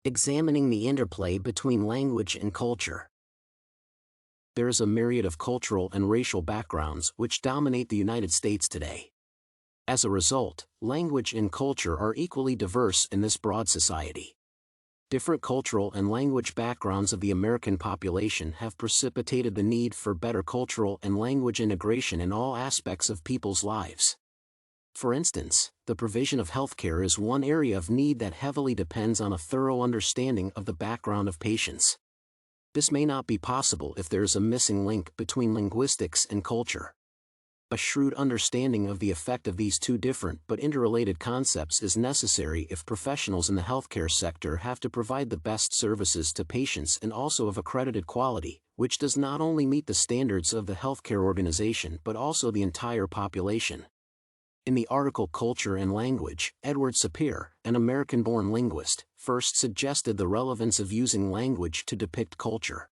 Examining the interplay between language and culture. There is a myriad of cultural and racial backgrounds which dominate the United States today. As a result, language and culture are equally diverse in this broad society. Different cultural and language backgrounds of the American population have precipitated the need for better cultural and language integration in all aspects of people's lives. For instance, the provision of healthcare is one area of need that heavily depends on a thorough understanding of the background of patients. This may not be possible if there is a missing link between linguistics and culture. A shrewd understanding of the effect of these two different but interrelated concepts is necessary if professionals in the healthcare sector have to provide the best services to patients and also of accredited quality, which does not only meet the standards of the healthcare organization but also the entire population. In the article Culture and Language, Edward Sapir, an American-born linguist, first suggested the relevance of using language to depict culture.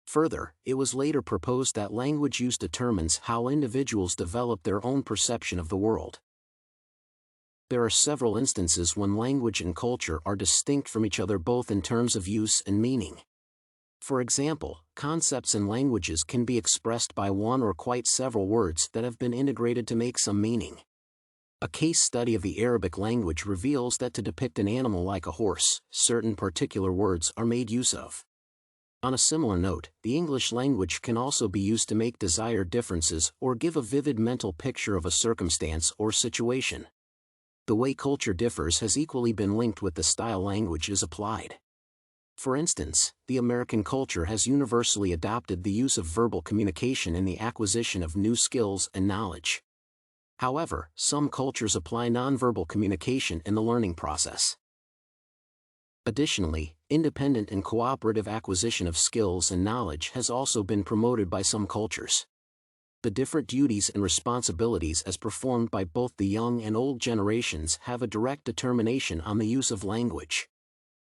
Further, it was later proposed that language use determines how individuals develop their own perception of the world. There are several instances when language and culture are distinct from each other both in terms of use and meaning. For example, concepts in languages can be expressed by one or quite several words that have been integrated to make some meaning. A case study of the Arabic language reveals that to depict an animal like a horse, certain particular words are made use of. On a similar note, the English language can also be used to make desired differences or give a vivid mental picture of a circumstance or situation. The way culture differs has equally been linked with the style language is applied. For instance, the American culture has universally adopted the use of verbal communication in the acquisition of new skills and knowledge. However, some cultures apply nonverbal communication in the learning process. Additionally, independent and cooperative acquisition of skills and knowledge has also been promoted by some cultures. The different duties and responsibilities as performed by both the young and old generations have a direct determination on the use of language.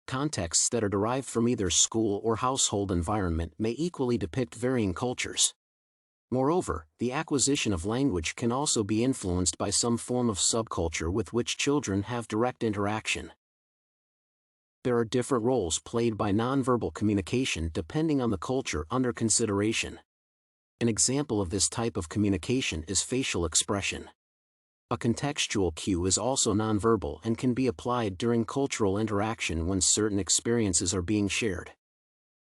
Contexts that are derived from either school or household environment may equally depict varying cultures. Moreover, the acquisition of language can also be influenced by some form of subculture with which children have direct interaction. There are different roles played by nonverbal communication depending on the culture under consideration. An example of this type of communication is facial expression. A contextual cue is also nonverbal and can be applied during cultural interaction when certain experiences are being shared.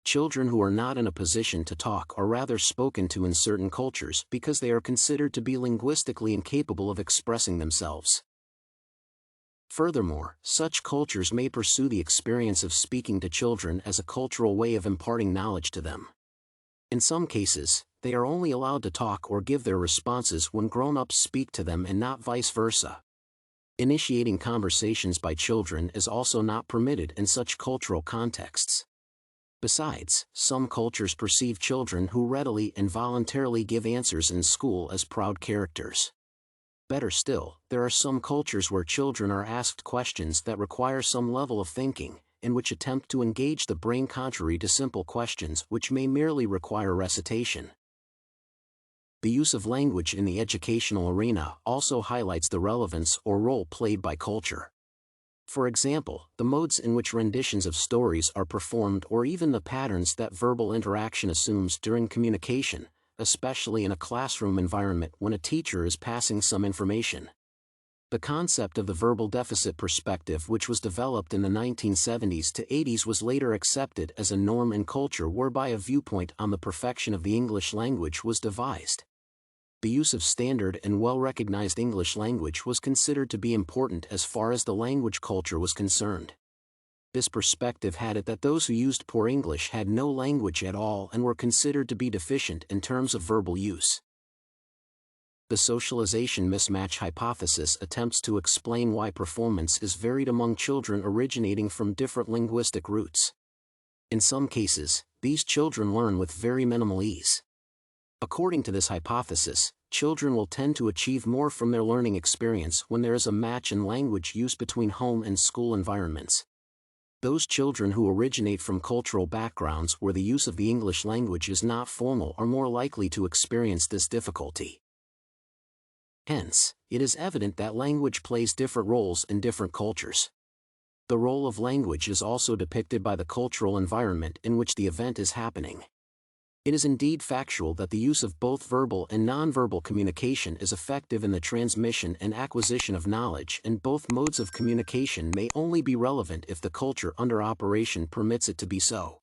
Children who are not in a position to talk are rather spoken to in certain cultures because they are considered to be linguistically incapable of expressing themselves. Furthermore, such cultures may pursue the experience of speaking to children as a cultural way of imparting knowledge to them. In some cases, they are only allowed to talk or give their responses when grown-ups speak to them and not vice versa. Initiating conversations by children is also not permitted in such cultural contexts. Besides, some cultures perceive children who readily and voluntarily give answers in school as proud characters. Better still, there are some cultures where children are asked questions that require some level of thinking, and which attempt to engage the brain contrary to simple questions which may merely require recitation. The use of language in the educational arena also highlights the relevance or role played by culture. For example, the modes in which renditions of stories are performed or even the patterns that verbal interaction assumes during communication, especially in a classroom environment when a teacher is passing some information. The concept of the verbal deficit perspective, which was developed in the 1970s to 80s, was later accepted as a norm in culture whereby a viewpoint on the perfection of the English language was devised. The use of standard and well-recognized English language was considered to be important as far as the language culture was concerned. This perspective had it that those who used poor English had no language at all and were considered to be deficient in terms of verbal use. The socialization mismatch hypothesis attempts to explain why performance is varied among children originating from different linguistic roots. In some cases, these children learn with very minimal ease. According to this hypothesis, children will tend to achieve more from their learning experience when there is a match in language use between home and school environments. Those children who originate from cultural backgrounds where the use of the English language is not formal are more likely to experience this difficulty. Hence, it is evident that language plays different roles in different cultures. The role of language is also depicted by the cultural environment in which the event is happening. It is indeed factual that the use of both verbal and nonverbal communication is effective in the transmission and acquisition of knowledge, and both modes of communication may only be relevant if the culture under operation permits it to be so.